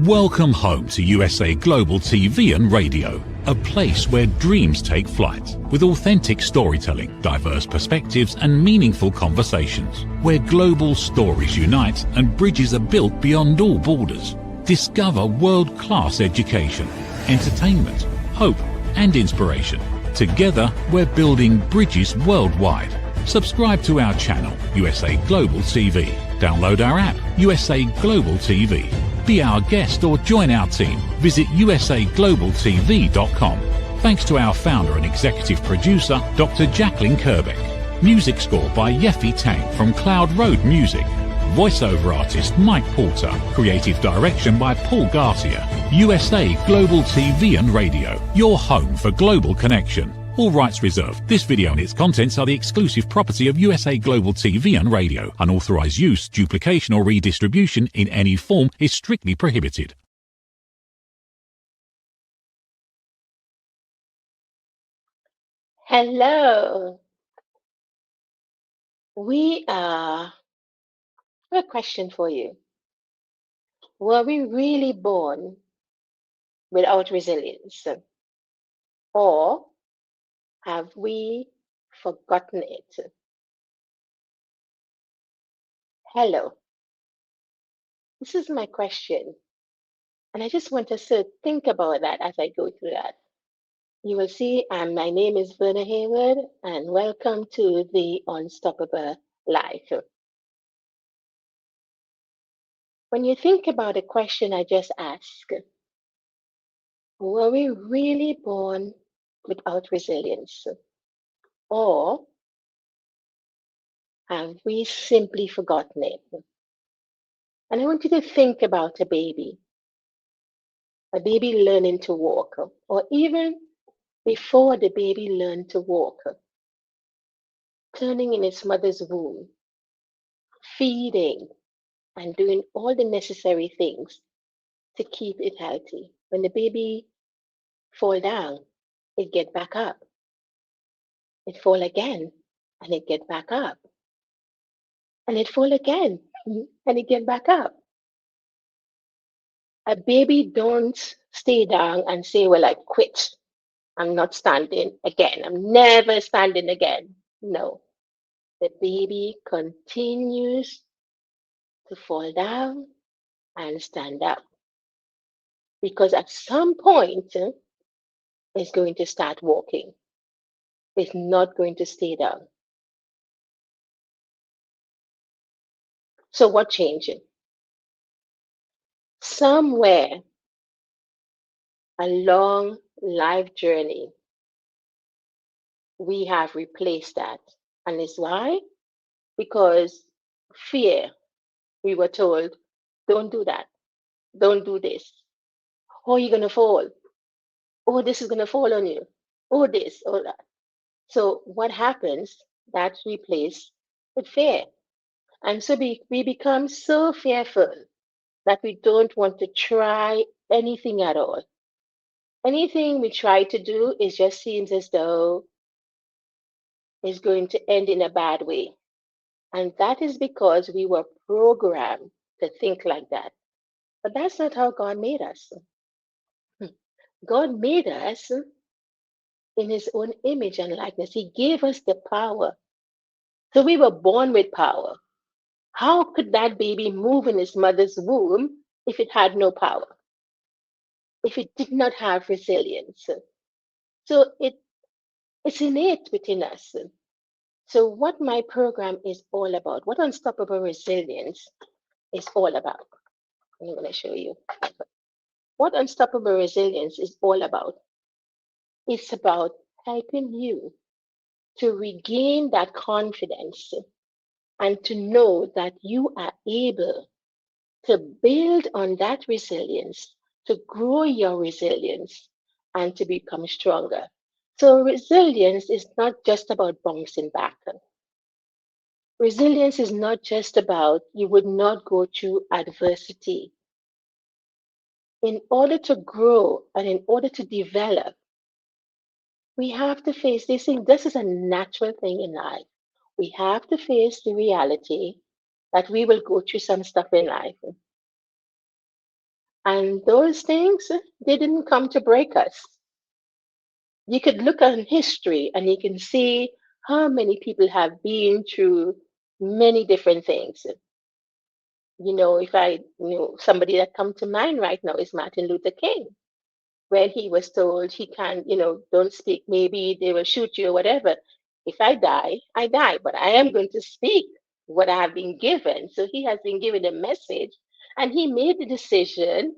Welcome home to USA Global TV and Radio, a place where dreams take flight, with authentic storytelling, diverse perspectives and meaningful conversations, where global stories unite and bridges are built beyond all borders. Discover world-class education, entertainment, hope and inspiration. Together, we're building bridges worldwide. Subscribe to our channel, USA Global TV. Download our app, USA Global TV. Be our guest or join our team. Visit usaglobaltv.com. Thanks to our founder and executive producer, Dr. Jacalyn Kerbeck. Music score by Yeffy Tang from Cloud Road Music. Voiceover artist Mike Porter. Creative direction by Paul Garcia. USA Global TV and Radio. Your home for global connection. All rights reserved. This video and its contents are the exclusive property of USA Global TV and Radio. Unauthorized use, duplication or redistribution in any form is strictly prohibited. Hello. We have a question for you. Were we really born without resilience? Or have we forgotten it? Hello. This is my question. And I just want us to think about that as I go through that. You will see my name is Verna Hayward, and welcome to the Unstoppable Life. When you think about the question I just asked, were we really born without resilience? Or have we simply forgotten it? And I want you to think about a baby learning to walk, or even before the baby learned to walk, turning in its mother's womb, feeding, and doing all the necessary things to keep it healthy. When the baby fall down, it get back up. It fall again, and it get back up. And it fall again, and it get back up. A baby don't stay down and say, well, I quit. I'm not standing again. I'm never standing again. No. The baby continues to fall down and stand up. Because at some point, it's going to start walking. It's not going to stay down. So what changed? Somewhere along life journey, we have replaced that. And it's why? Because fear. We were told, don't do that. Don't do this. Oh, you're going to fall. Oh, this is going to fall on you. Oh, this, oh, that. So what happens? That's replaced with fear. And so we become so fearful that we don't want to try anything at all. Anything we try to do, it just seems as though it's going to end in a bad way. And that is because we were programmed to think like that. But that's not how God made us. God made us in his own image and likeness. He gave us the power. So we were born with power. How could that baby move in his mother's womb if it had no power? If it did not have resilience? So it's innate within us. So what my program is all about, what Unstoppable Resilience is all about, I'm going to show you. What Unstoppable Resilience is all about. It's about helping you to regain that confidence and to know that you are able to build on that resilience, to grow your resilience, and to become stronger. So resilience is not just about bouncing back. Resilience is not just about you would not go through adversity. In order to grow and in order to develop, we have to face this thing. This is a natural thing in life. We have to face the reality that we will go through some stuff in life. And those things, they didn't come to break us. You could look at history and you can see how many people have been through many different things. If I somebody that come to mind right now is Martin Luther King, when he was told he can't, don't speak, maybe they will shoot you or whatever. If I die, I die, but I am going to speak what I have been given. So he has been given a message, and he made the decision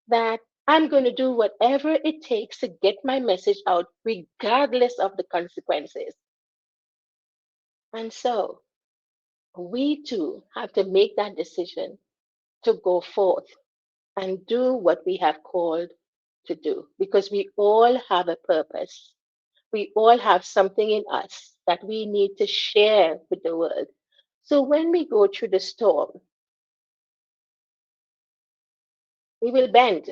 that I'm going to do whatever it takes to get my message out, regardless of the consequences. And so we too have to make that decision to go forth and do what we have called to do, because we all have a purpose. We all have something in us that we need to share with the world. So when we go through the storm, we will bend,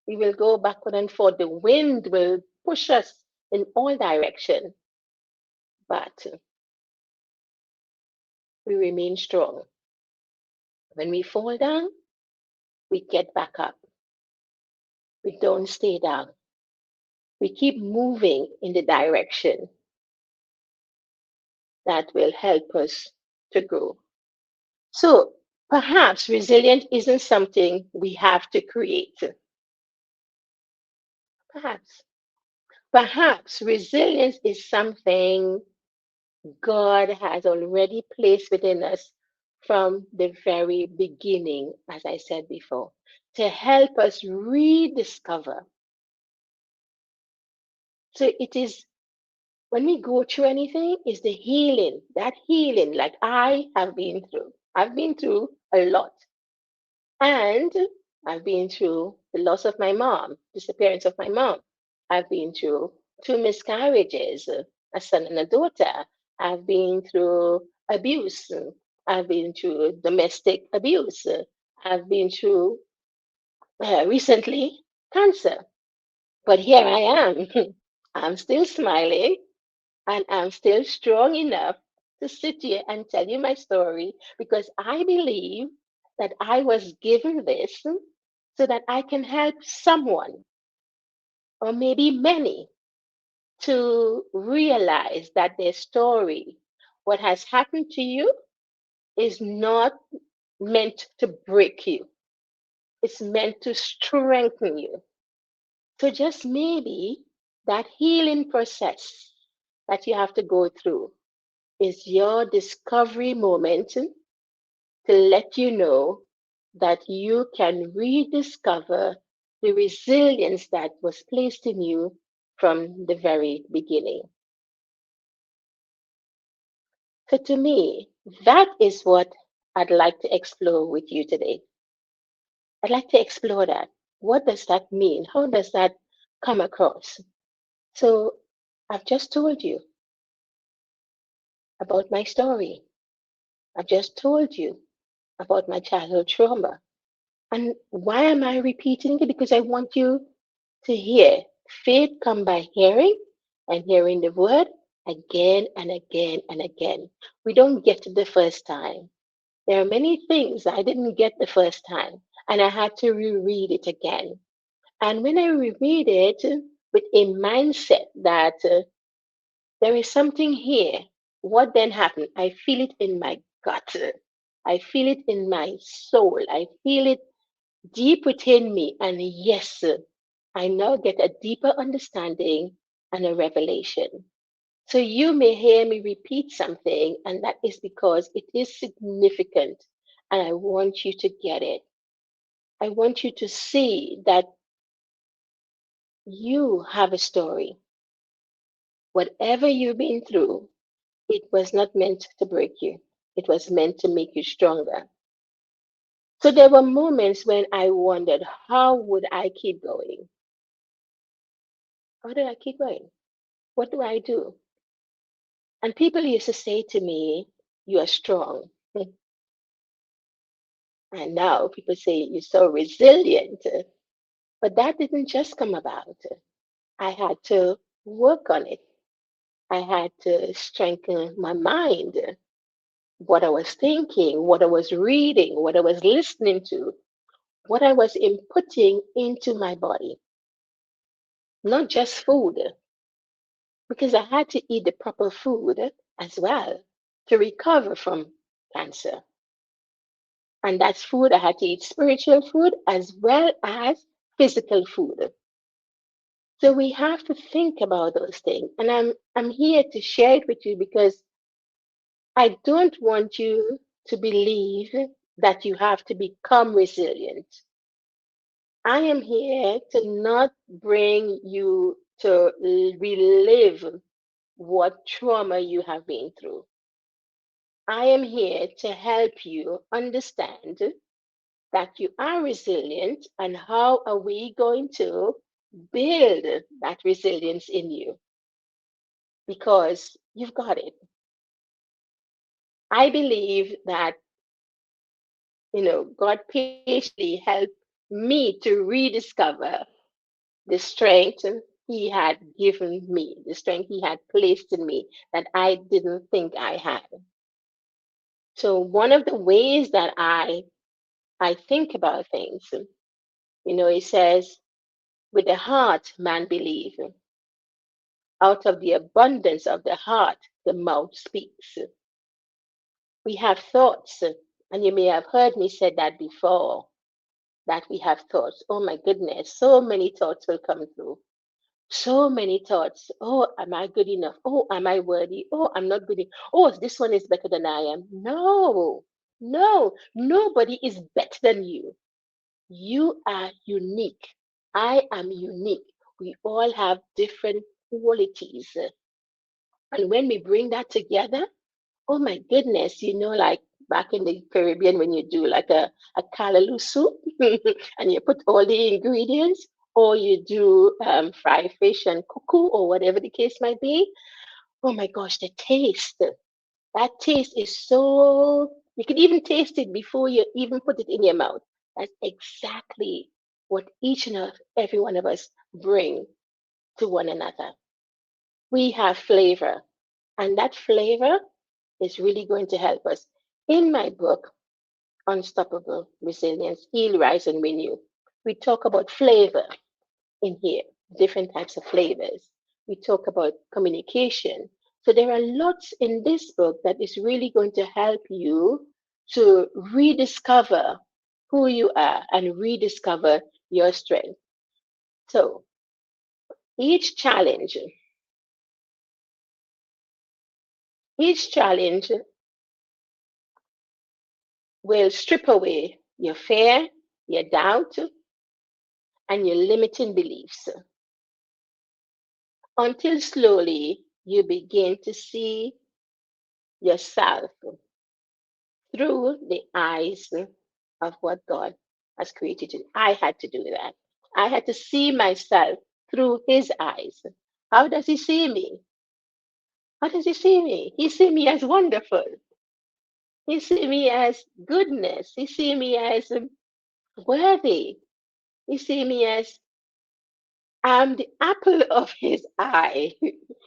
we will go backward and forward. The wind will push us in all directions, but we remain strong. When we fall down, we get back up. We don't stay down. We keep moving in the direction that will help us to grow. So perhaps resilience isn't something we have to create. Perhaps. Perhaps resilience is something God has already placed within us from the very beginning, as I said before, to help us rediscover. So it is when we go through anything, is the healing, that healing, like I have been through. I've been through a lot. And I've been through the loss of my mom, disappearance of my mom. I've been through two miscarriages, a son and a daughter. I've been through abuse. I've been through domestic abuse. I've been through recently cancer. But here I am. I'm still smiling and I'm still strong enough to sit here and tell you my story, because I believe that I was given this so that I can help someone, or maybe many, to realize that their story, what has happened to you, is not meant to break you, it's meant to strengthen you. So just maybe that healing process that you have to go through is your discovery moment to let you know that you can rediscover the resilience that was placed in you from the very beginning. So, to me, that is what I'd like to explore with you today. I'd like to explore that. What does that mean? How does that come across? So, I've just told you about my story. I've just told you about my childhood trauma. And why am I repeating it? Because I want you to hear. Faith come by hearing, and hearing the word again and again and again. We don't get it the first time. There are many things I didn't get the first time, and I had to reread it again. And when I reread it with a mindset that there is something here, what then happened? I feel it in my gut. I feel it in my soul. I feel it deep within me. And yes, I now get a deeper understanding and a revelation. So you may hear me repeat something, and that is because it is significant. And I want you to get it. I want you to see that you have a story. Whatever you've been through, it was not meant to break you, it was meant to make you stronger. So there were moments when I wondered, how would I keep going? How do I keep going? What do I do? And people used to say to me, you are strong. And now people say you're so resilient. But that didn't just come about. I had to work on it. I had to strengthen my mind, what I was thinking, what I was reading, what I was listening to, what I was inputting into my body, not just food, because I had to eat the proper food as well to recover from cancer. And that's food. I had to eat spiritual food as well as physical food. So we have to think about those things. And I'm here to share it with you because I don't want you to believe that you have to become resilient. I am here to not bring you to relive what trauma you have been through. I am here to help you understand that you are resilient and how are we going to build that resilience in you because you've got it. I believe that, God patiently helped me to rediscover the strength he had given me, the strength he had placed in me that I didn't think I had. So one of the ways that I think about things, it says, with the heart man believe, out of the abundance of the heart the mouth speaks. We have thoughts, and you may have heard me say that before, that we have thoughts. Oh my goodness, so many thoughts will come through. So many thoughts. Oh, am I good enough? Oh, am I worthy? Oh, I'm not good enough. Oh, this one is better than I am. No, no, nobody is better than you. You are unique. I am unique. We all have different qualities. And when we bring that together, oh my goodness, like back in the Caribbean when you do like a callaloo soup and you put all the ingredients, or you do fried fish and cuckoo or whatever the case might be. Oh my gosh, the taste. That taste is so, you can even taste it before you even put it in your mouth. That's exactly what each and every one of us bring to one another. We have flavor, and that flavor is really going to help us. In my book, Unstoppable Resilience, Heal, Rise, and Renew, we talk about flavor in here, different types of flavors. We talk about communication. So there are lots in this book that is really going to help you to rediscover who you are and rediscover your strength. So each challenge, each challenge will strip away your fear, your doubt, and your limiting beliefs until slowly you begin to see yourself through the eyes of what God has created you. I had to do that. I had to see myself through His eyes. How does He see me? How does He see me? He see me as wonderful. He see me as goodness. He see me as worthy. He see me as I'm the apple of His eye.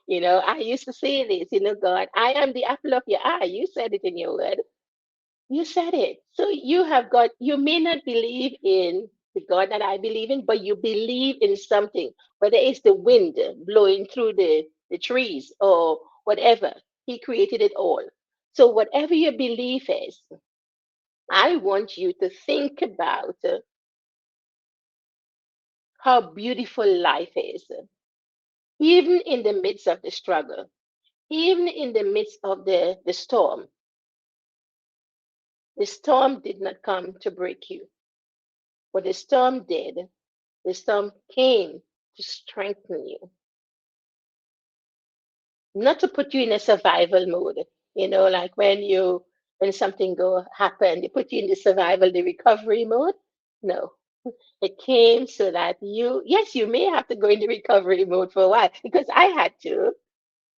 I used to say this, God, I am the apple of your eye. You said it in your word. You said it. So you may not believe in the God that I believe in, but you believe in something, whether it's the wind blowing through the trees or whatever. He created it all. So whatever your belief is, I want you to think about how beautiful life is, even in the midst of the struggle, even in the midst of the storm. The storm did not come to break you. What the storm did, the storm came to strengthen you, not to put you in a survival mode. Like when something go happen, they put you in the survival, the recovery mode. No, it came so that yes, you may have to go in the recovery mode for a while because I had to.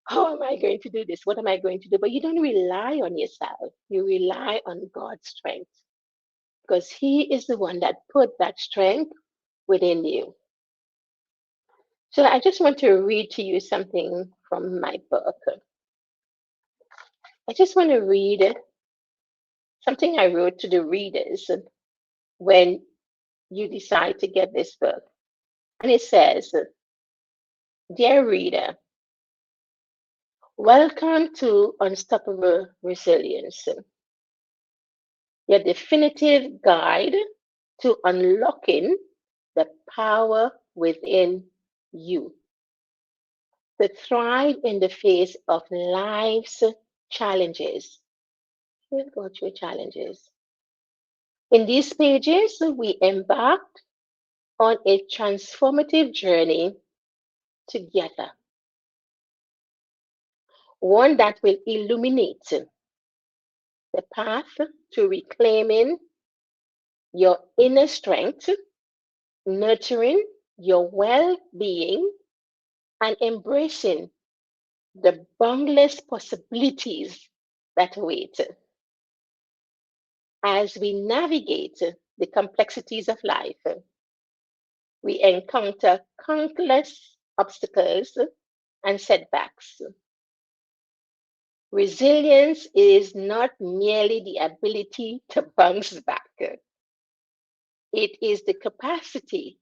How am I going to do this? What am I going to do? But you don't rely on yourself. You rely on God's strength because He is the one that put that strength within you. So I just want to read to you something from my book. I just want to read something I wrote to the readers when you decide to get this book. And it says, Dear reader, welcome to Unstoppable Resilience, your definitive guide to unlocking the power within you to thrive in the face of life's challenges. We'll go through challenges. In these pages, we embarked on a transformative journey together, one that will illuminate the path to reclaiming your inner strength, nurturing your well being, and embracing the boundless possibilities that await. As we navigate the complexities of life, we encounter countless obstacles and setbacks. Resilience is not merely the ability to bounce back, it is the capacity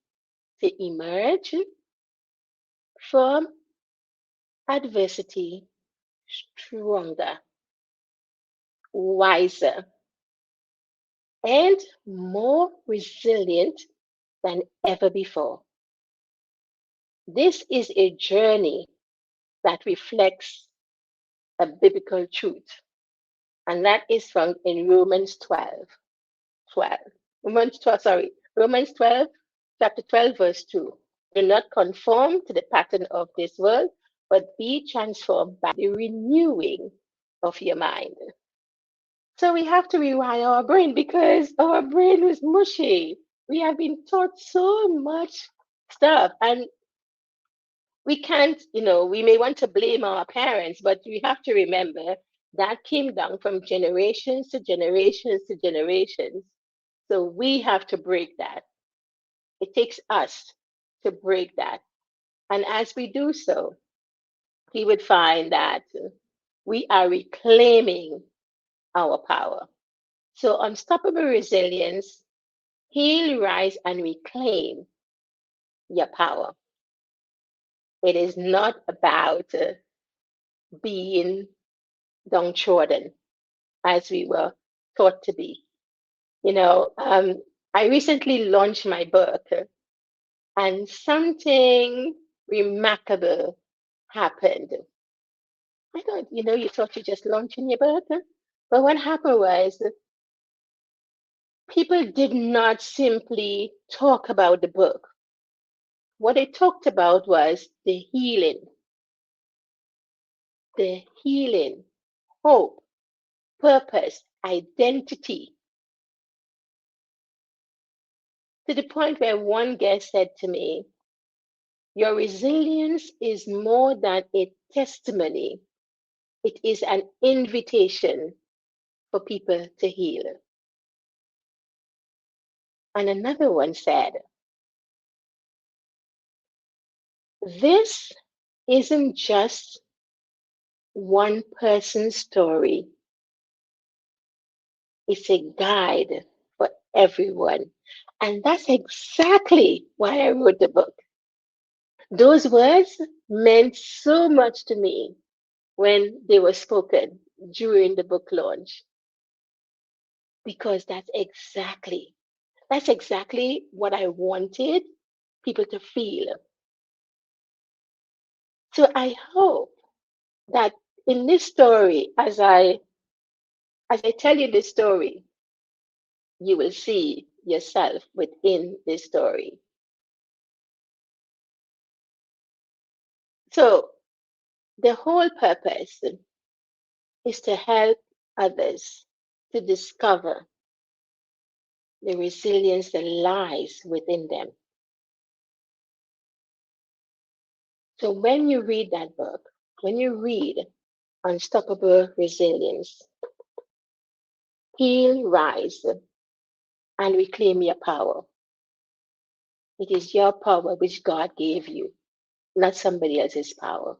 to emerge from adversity stronger, wiser, and more resilient than ever before. This is a journey that reflects a biblical truth, and that is found in Romans 12. 12. Romans 12, chapter 12, verse 2. Do not conform to the pattern of this world, but be transformed by the renewing of your mind. So we have to rewire our brain because our brain was mushy. We have been taught so much stuff, and we can't, we may want to blame our parents, but we have to remember that came down from generations to generations to generations. So we have to break that. It takes us to break that. And as we do so, we would find that we are reclaiming our power. So, unstoppable resilience, heal, rise, and reclaim your power. It is not about being downtrodden as we were taught to be. I recently launched my book, and something remarkable happened. I thought, you thought you just launching your book, but what happened was people did not simply talk about the book. What they talked about was the healing, hope, purpose, identity. To the point where one guest said to me, your resilience is more than a testimony, it is an invitation for people to heal. And another one said, this isn't just one person's story, it's a guide for everyone. And that's exactly why I wrote the book. Those words meant so much to me when they were spoken during the book launch, because that's exactly what I wanted people to feel. So I hope that in this story, as I tell you this story, you will see yourself within this story. So the whole purpose is to help others to discover the resilience that lies within them. So when you read that book, when you read Unstoppable Resilience, Heal, Rise, and Reclaim Your Power, it is your power which God gave you, not somebody else's power.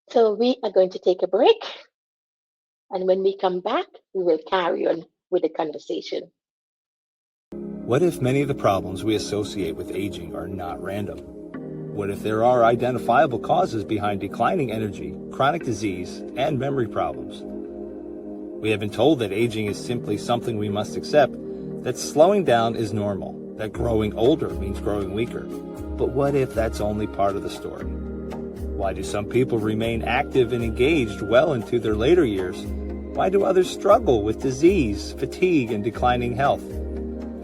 So we are going to take a break. And when we come back, we will carry on with the conversation. What if many of the problems we associate with aging are not random? What if there are identifiable causes behind declining energy, chronic disease, and memory problems? We have been told that aging is simply something we must accept, that slowing down is normal, that growing older means growing weaker. But what if that's only part of the story? Why do some people remain active and engaged well into their later years? Why do others struggle with disease, fatigue, and declining health?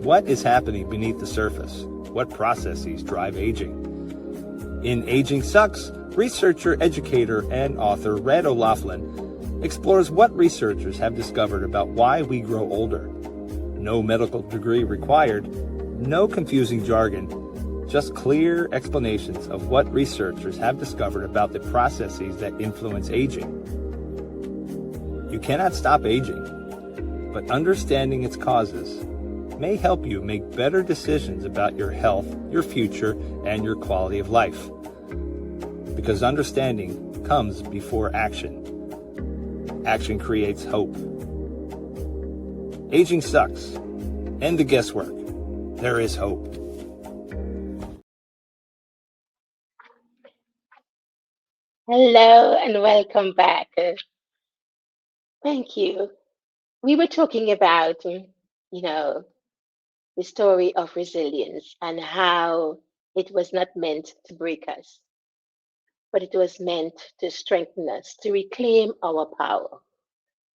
What is happening beneath the surface? What processes drive aging? In Aging Sucks, researcher, educator, and author Red O'Loughlin explores what researchers have discovered about why we grow older. No medical degree required, no confusing jargon, just clear explanations of what researchers have discovered about the processes that influence aging. You cannot stop aging, but understanding its causes may help you make better decisions about your health, your future, and your quality of life. Because understanding comes before action. Action creates hope. Aging sucks. End the guesswork. There is hope. Hello and welcome back. Thank you. We were talking about, the story of resilience and how it was not meant to break us, but it was meant to strengthen us, to reclaim our power.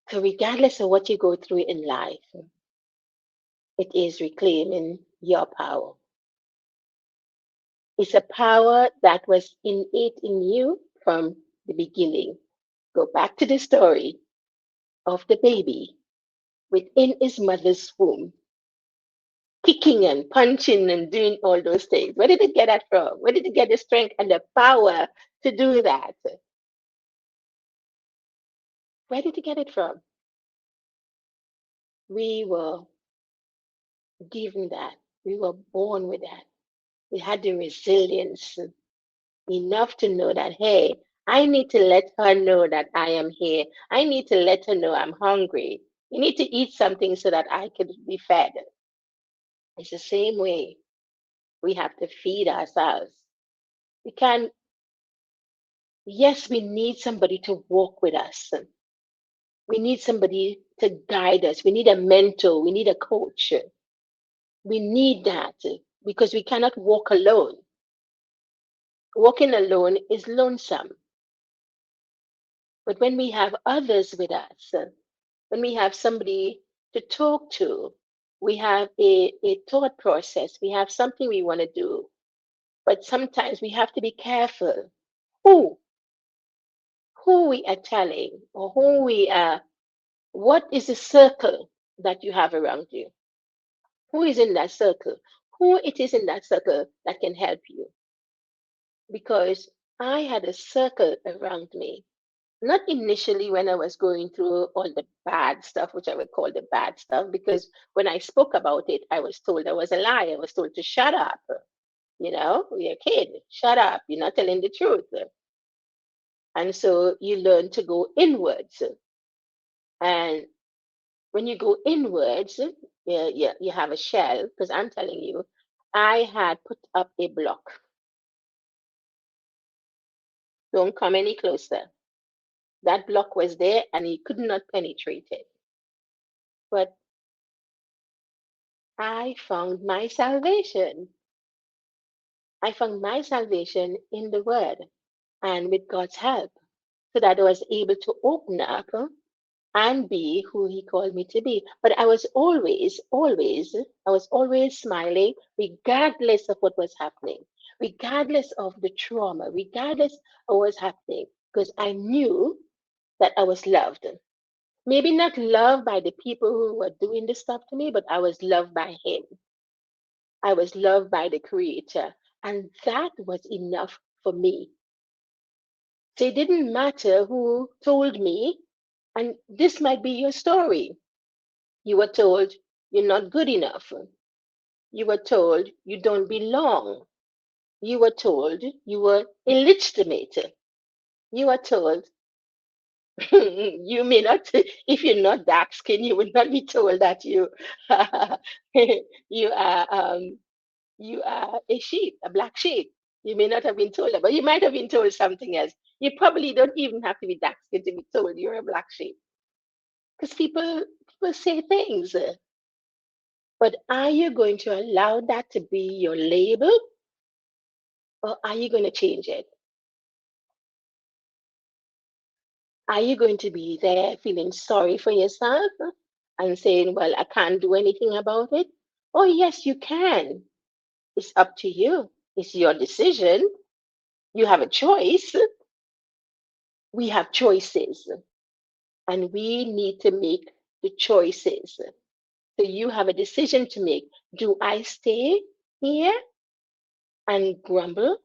So, regardless of what you go through in life, it is reclaiming your power. It's a power that was innate in you from the beginning. Go back to the story of the baby within his mother's womb, kicking and punching and doing all those things. Where did it get that from? Where did it get the strength and the power to do that? Where did it get it from? We were given that. We were born with that. We had the resilience enough to know that, hey, I need to let her know that I am here. I need to let her know I'm hungry. You need to eat something so that I can be fed. It's the same way we have to feed ourselves. We can, yes, we need somebody to walk with us. We need somebody to guide us. We need a mentor. We need a coach. We need that because we cannot walk alone. Walking alone is lonesome. But when we have others with us, when we have somebody to talk to, we have a thought process, we have something we want to do. But sometimes we have to be careful who who we are telling or who we are, what is the circle that you have around you? Who is in that circle? Who it is in that circle that can help you? Because I had a circle around me. Not initially when I was going through all the bad stuff, which I would call the bad stuff, because when I spoke about it, I was told I was a lie. I was told to shut up. You're a kid, shut up. You're not telling the truth. And so you learn to go inwards. And when you go inwards, you have a shell, because I'm telling you, I had put up a block. Don't come any closer. That block was there and he could not penetrate it. But I found my salvation. I found my salvation in the Word and with God's help, so that I was able to open up and be who He called me to be. But I was always smiling, regardless of what was happening, regardless of the trauma, regardless of what was happening, because I knew that I was loved. Maybe not loved by the people who were doing this stuff to me, but I was loved by Him. I was loved by the Creator. And that was enough for me. So it didn't matter who told me, and this might be your story. You were told you're not good enough. You were told you don't belong. You were told you were illegitimate. You were told You may not, if you're not dark skinned, you would not be told that you are you are a sheep, a black sheep. You may not have been told that, but you might have been told something else. You probably don't even have to be dark skinned to be told you're a black sheep, because people say things. But are you going to allow that to be your label, or are you going to change it? Are you going to be there feeling sorry for yourself and saying, well, I can't do anything about it? Oh, yes, you can. It's up to you. It's your decision. You have a choice. We have choices, and we need to make the choices. So you have a decision to make. Do I stay here and grumble,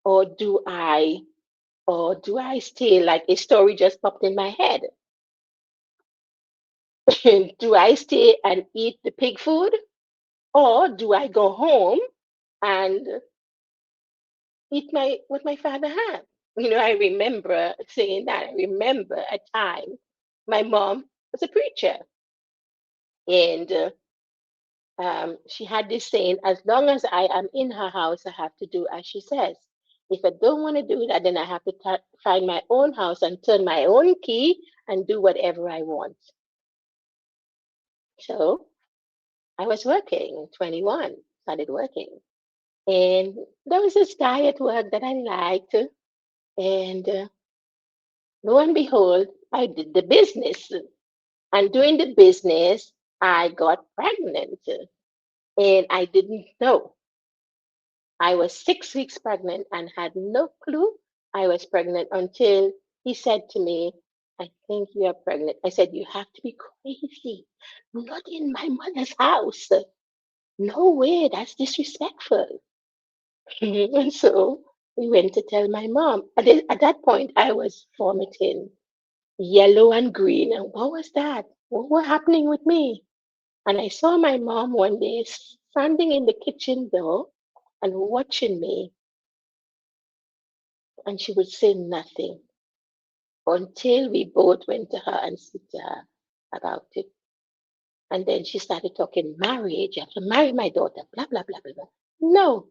or do I stay, like a story just popped in my head? Do I stay and eat the pig food, or do I go home and eat my what my father had? I remember saying that. I remember a time my mom was a preacher, and she had this saying: as long as I am in her house, I have to do as she says. If I don't want to do that, then I have to find my own house and turn my own key and do whatever I want. So I was working, 21, started working. And there was this guy at work that I liked. And lo and behold, I did the business. And doing the business, I got pregnant. And I didn't know. I was 6 weeks pregnant and had no clue I was pregnant until he said to me, I think you are pregnant. I said, you have to be crazy. Not in my mother's house. No way, that's disrespectful. And so we went to tell my mom. At that point, I was vomiting yellow and green. And what was that? What was happening with me? And I saw my mom one day standing in the kitchen door and watching me, and she would say nothing until we both went to her and spoke to her about it. And then she started talking marriage. You have to marry my daughter, blah, blah, blah, blah, blah. No,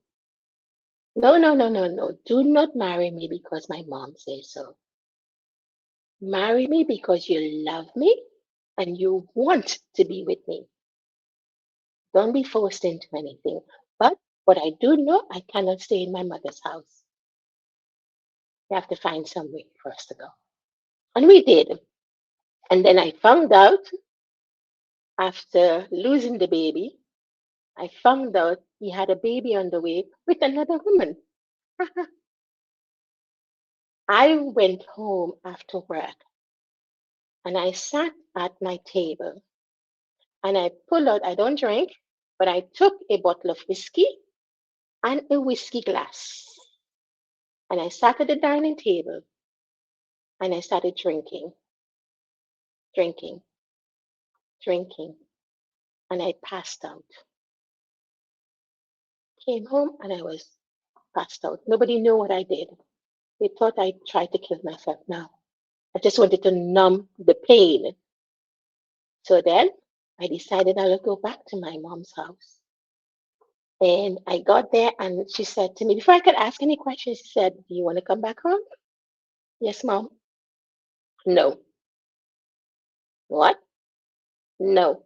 no, no, no, no, no. Do not marry me because my mom says so. Marry me because you love me and you want to be with me. Don't be forced into anything. But what I do know, I cannot stay in my mother's house. You have to find some way for us to go. And we did. And then I found out after losing the baby, I found out he had a baby on the way with another woman. I went home after work and I sat at my table and I pulled out, I don't drink, but I took a bottle of whiskey and a whiskey glass. And I sat at the dining table and I started drinking, drinking, drinking. And I passed out. Came home and I was passed out. Nobody knew what I did. They thought I tried to kill myself. No, I just wanted to numb the pain. So then I decided I would go back to my mom's house. And I got there and she said to me, before I could ask any questions, she said, do you want to come back home? Yes, mom. No. What? No.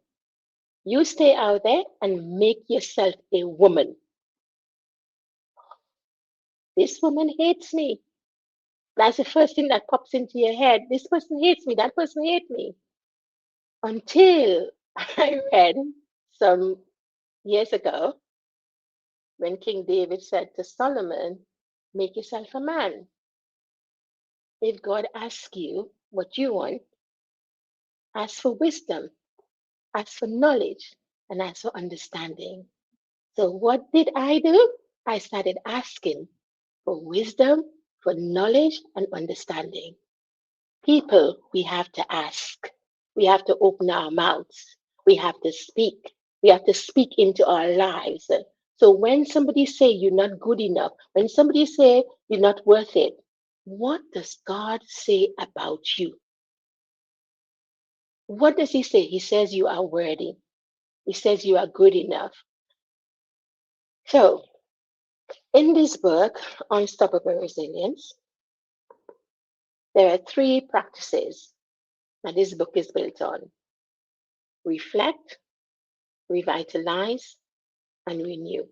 You stay out there and make yourself a woman. This woman hates me. That's the first thing that pops into your head. This person hates me. That person hates me. Until I read some years ago when King David said to Solomon, make yourself a man. If God asks you what you want, ask for wisdom, ask for knowledge, and ask for understanding. So what did I do? I started asking for wisdom, for knowledge, and understanding. People, we have to ask. We have to open our mouths. We have to speak. We have to speak into our lives. So when somebody say you're not good enough, when somebody say you're not worth it, what does God say about you? What does he say? He says you are worthy. He says you are good enough. So, in this book, Unstoppable Resilience, there are 3 practices that this book is built on: reflect, revitalize, and renew.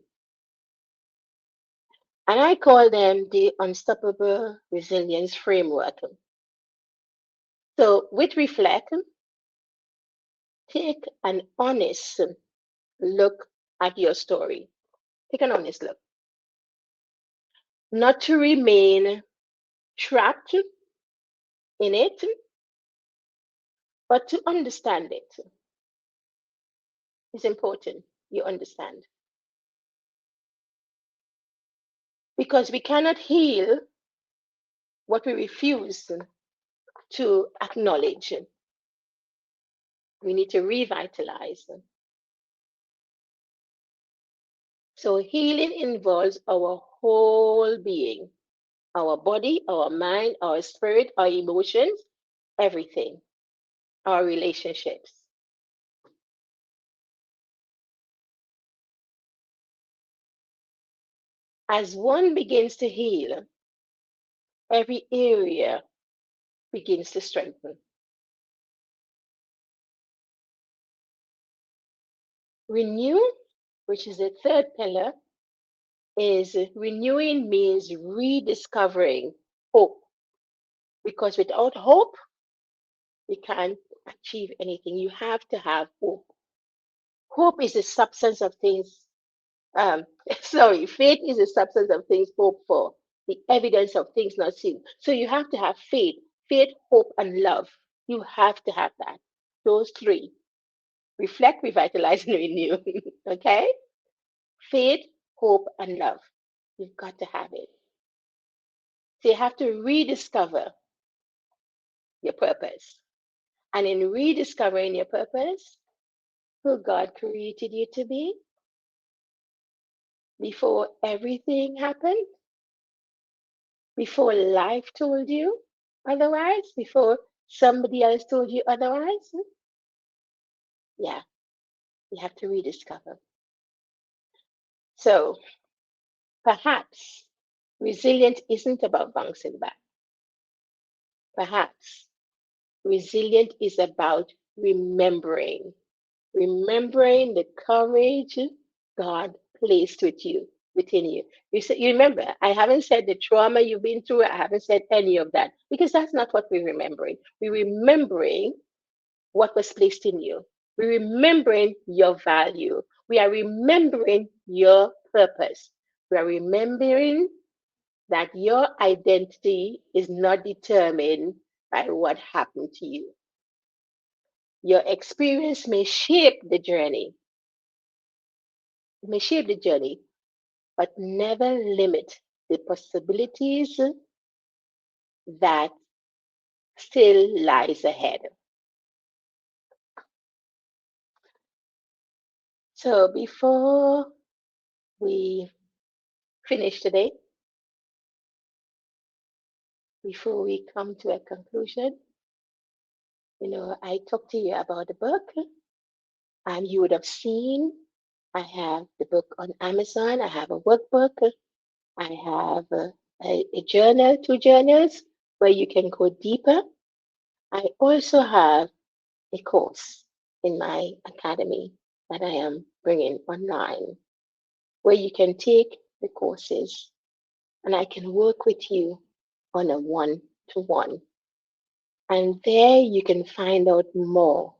And I call them the Unstoppable Resilience Framework. So, with reflect, take an honest look at your story. Take an honest look. Not to remain trapped in it, but to understand it. It's important you understand. Because we cannot heal what we refuse to acknowledge. We need to revitalize. So healing involves our whole being, our body, our mind, our spirit, our emotions, everything, our relationships. As one begins to heal, every area begins to strengthen. Renew, which is the 3rd pillar, is renewing means rediscovering hope. Because without hope, you can't achieve anything. You have to have hope. Hope is the substance of things. Faith is the substance of things hoped for, the evidence of things not seen. So you have to have faith, hope, and love. You have to have that. Those 3. Reflect, revitalize, and renew. Okay? Faith, hope, and love. You've got to have it. So you have to rediscover your purpose. And in rediscovering your purpose, who God created you to be, before everything happened, before life told you otherwise, before somebody else told you otherwise, yeah, you have to rediscover. So perhaps resilience isn't about bouncing back. Perhaps resilient is about remembering the courage God placed within you. You remember, I haven't said the trauma you've been through, I haven't said any of that, because that's not what we're remembering. We're remembering what was placed in you. We're remembering your value. We are remembering your purpose. We are remembering that your identity is not determined by what happened to you. Your experience may shape the journey. It may shape the journey, but never limit the possibilities that still lies ahead. So before we finish today, before we come to a conclusion, I talked to you about the book, and you would have seen I have the book on Amazon. I have a workbook. I have a journal, 2 journals where you can go deeper. I also have a course in my academy that I am bringing online where you can take the courses and I can work with you on a one-to-one. And there you can find out more.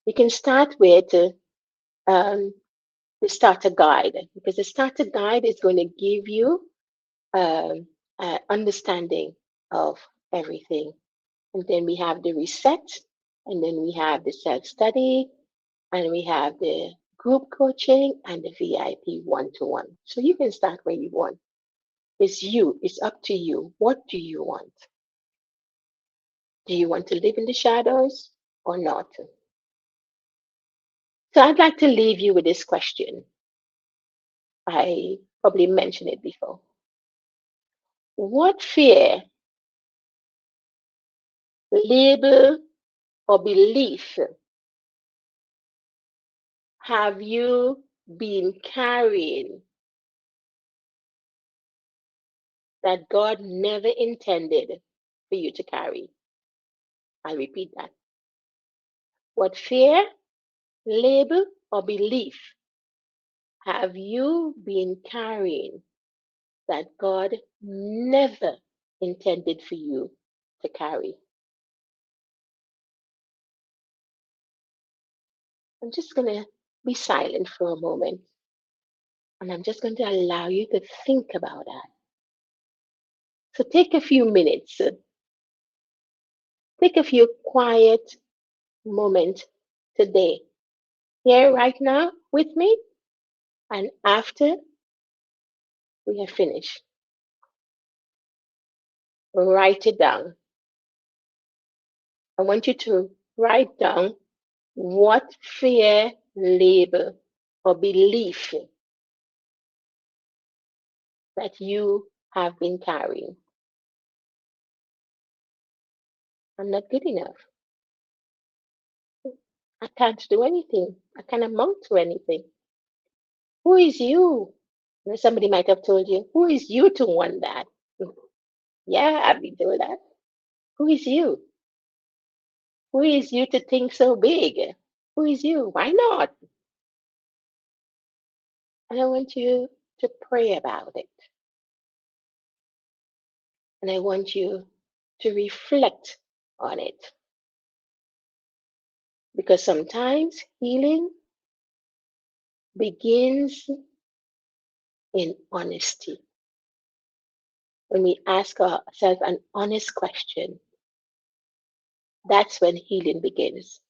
You can start with the starter guide, because the starter guide is going to give you understanding of everything. And then we have the reset, and then we have the self-study, and we have the group coaching and the VIP one-to-one. So you can start where you want. It's up to you. What do you want? Do you want to live in the shadows or not? So I'd like to leave you with this question. I probably mentioned it before. What fear label, or belief have you been carrying that God never intended for you to carry? I'll repeat that. What fear, label, or belief have you been carrying that God never intended for you to carry? I'm just going to be silent for a moment, and I'm just going to allow you to think about that. So take a few minutes, take a few quiet moments today, here right now with me, and after we have finished, write it down. I want you to write down what fear, label, or belief that you have been carrying. I'm not good enough. I can't do anything. I can't amount to anything. Who is you? You know, somebody might have told you, who is you to want that? Yeah, I've been told that. Who is you? Who is you to think so big? Who is you? Why not? And I want you to pray about it. And I want you to reflect on it. Because sometimes healing begins in honesty. When we ask ourselves an honest question, that's when healing begins.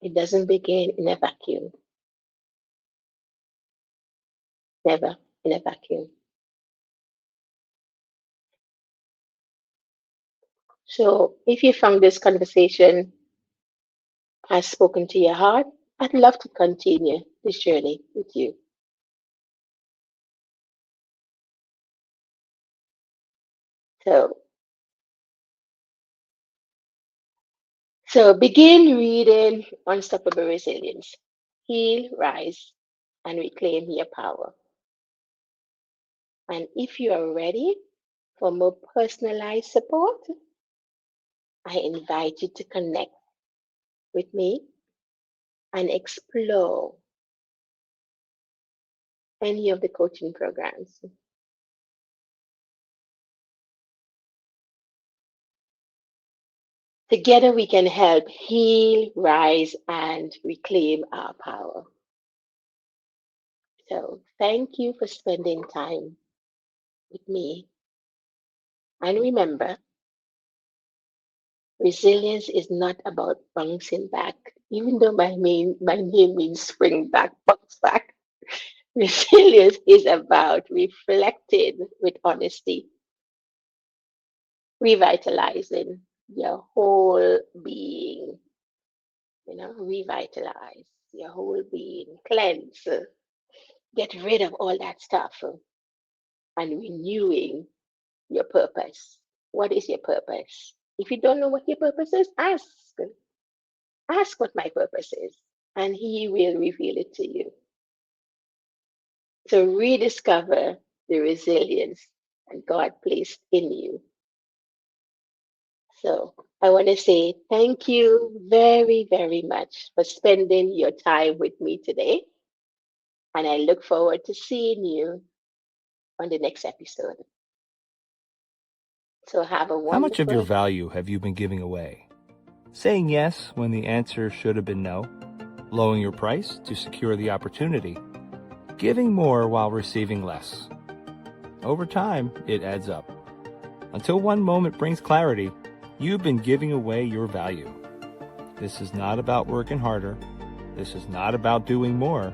It doesn't begin in a vacuum. Never in a vacuum. So if you found this conversation has spoken to your heart, I'd love to continue this journey with you. So begin reading Unstoppable Resilience. Heal, rise, and reclaim your power. And if you are ready for more personalized support, I invite you to connect with me and explore any of the coaching programs. Together we can help heal, rise, and reclaim our power. So thank you for spending time with me. And remember, resilience is not about bouncing back, even though my name means spring back, bounce back. Resilience is about reflecting with honesty, revitalizing your whole being, revitalize your whole being, cleanse, get rid of all that stuff, and renewing your purpose. What is your purpose? If you don't know what your purpose is, ask what my purpose is, and He will reveal it to you. So rediscover the resilience that God placed in you. So I want to say thank you very, very much for spending your time with me today. And I look forward to seeing you on the next episode. So have a wonderful... How much of your value have you been giving away? Saying yes when the answer should have been no? Lowering your price to secure the opportunity? Giving more while receiving less? Over time, it adds up. Until one moment brings clarity, you've been giving away your value. This is not about working harder. This is not about doing more.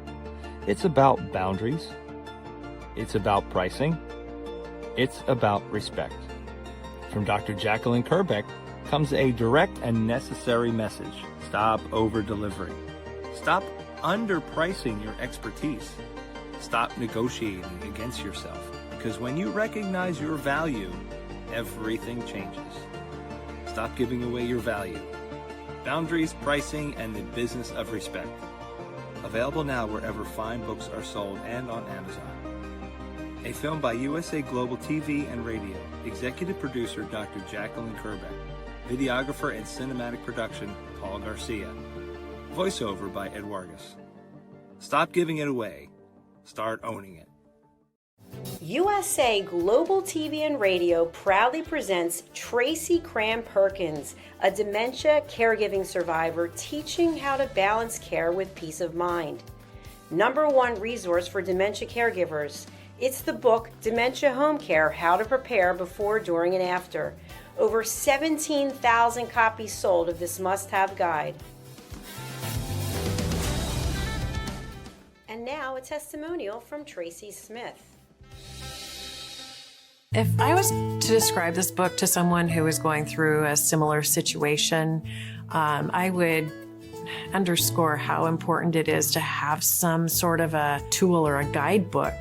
It's about boundaries. It's about pricing. It's about respect. From Dr. Jacalyn Kerbeck comes a direct and necessary message. Stop over-delivering. Stop underpricing your expertise. Stop negotiating against yourself. Because when you recognize your value, everything changes. Stop Giving Away Your Value. Boundaries, Pricing, and the Business of Respect. Available now wherever fine books are sold and on Amazon. A film by USA Global TV and Radio. Executive producer Dr. Jacalyn Kerbeck. Videographer and cinematic production Paul Garcia. Voiceover by Ed Vargas. Stop giving it away. Start owning it. USA Global TV and Radio proudly presents Tracy Cram-Perkins, a dementia caregiving survivor teaching how to balance care with peace of mind. #1 resource for dementia caregivers. It's the book Dementia Home Care: How to Prepare Before, During, and After. Over 17,000 copies sold of this must-have guide. And now a testimonial from Tracy Smith. If I was to describe this book to someone who is going through a similar situation, I would underscore how important it is to have some sort of a tool or a guidebook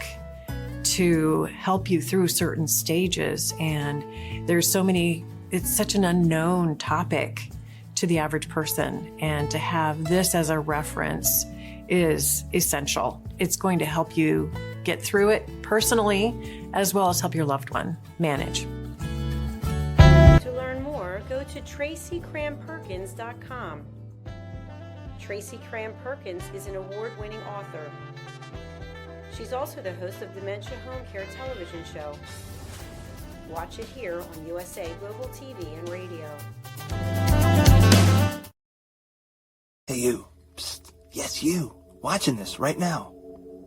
to help you through certain stages. And there's so many, it's such an unknown topic to the average person. And to have this as a reference is essential. It's going to help you get through it personally, as well as help your loved one manage. To learn more, go to TracyCramPerkins.com. Tracy Cram-Perkins is an award-winning author. She's also the host of Dementia Home Care television show. Watch it here on USA Global TV and Radio. Hey you. Psst. Yes, you. Watching this right now.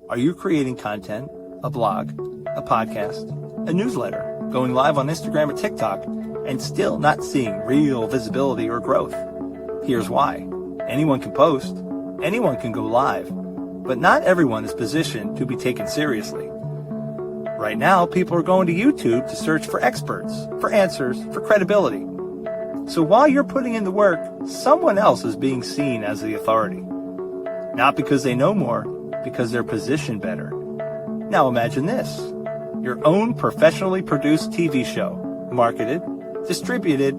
Are you creating content, a blog, a podcast, a newsletter, going live on Instagram or TikTok, and still not seeing real visibility or growth? Here's why. Anyone can post, anyone can go live, but not everyone is positioned to be taken seriously. Right now, people are going to YouTube to search for experts, for answers, for credibility. So while you're putting in the work, someone else is being seen as the authority. Not because they know more, because they're positioned better. Now imagine this. Your own professionally produced TV show, marketed, distributed,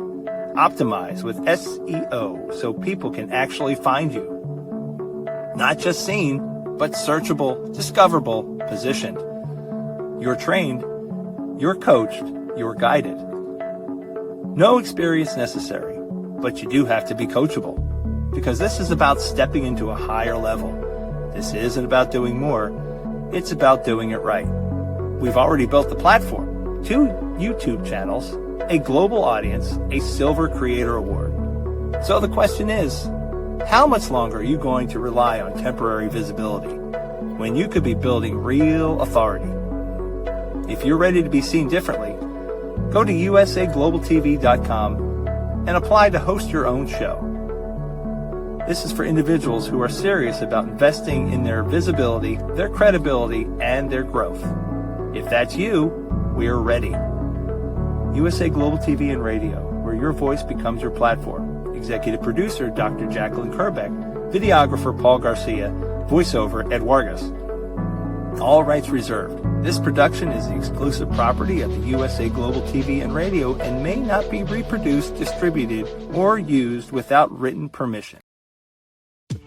optimized with SEO so people can actually find you. Not just seen, but searchable, discoverable, positioned. You're trained, you're coached, you're guided. No experience necessary, but you do have to be coachable, because this is about stepping into a higher level. This isn't about doing more, it's about doing it right. We've already built the platform, 2 YouTube channels, a global audience, a Silver Creator Award. So the question is, how much longer are you going to rely on temporary visibility when you could be building real authority? If you're ready to be seen differently, go to usaglobaltv.com and apply to host your own show. This is for individuals who are serious about investing in their visibility, their credibility, and their growth. If that's you, we're ready. USA Global TV and Radio, where your voice becomes your platform. Executive producer, Dr. Jacalyn Kerbeck. Videographer, Paul Garcia. Voiceover, Ed Vargas. All rights reserved. This production is the exclusive property of the USA Global TV and Radio and may not be reproduced, distributed, or used without written permission.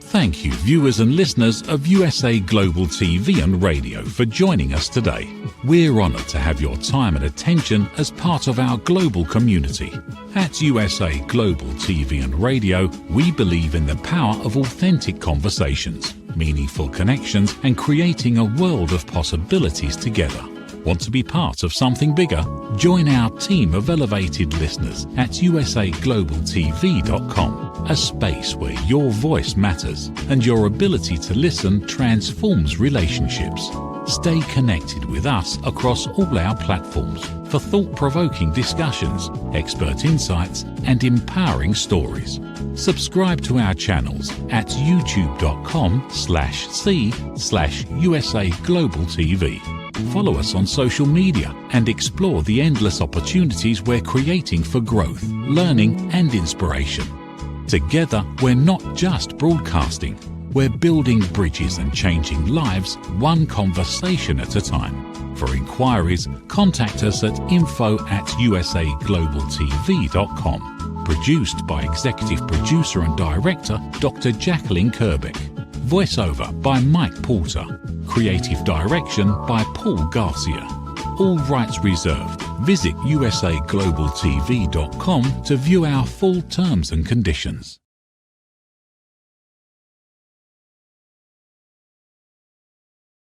Thank you, viewers and listeners of USA Global TV and Radio, for joining us today. We're honoured to have your time and attention as part of our global community. At USA Global TV and Radio, we believe in the power of authentic conversations, meaningful connections, and creating a world of possibilities together. Want to be part of something bigger? Join our team of elevated listeners at usaglobaltv.com, a space where your voice matters and your ability to listen transforms relationships. Stay connected with us across all our platforms for thought-provoking discussions, expert insights, and empowering stories. Subscribe to our channels at youtube.com/c/USAGlobalTV. Follow us on social media and explore the endless opportunities we're creating for growth, learning, and inspiration. Together, we're not just broadcasting, we're building bridges and changing lives one conversation at a time. For inquiries, contact us at info@usaglobaltv.com. Produced by executive producer and director Dr. Jacalyn Kerbeck. Voiceover by Mike Porter. Creative direction by Paul Garcia. All rights reserved. Visit usaglobaltv.com to view our full terms and conditions.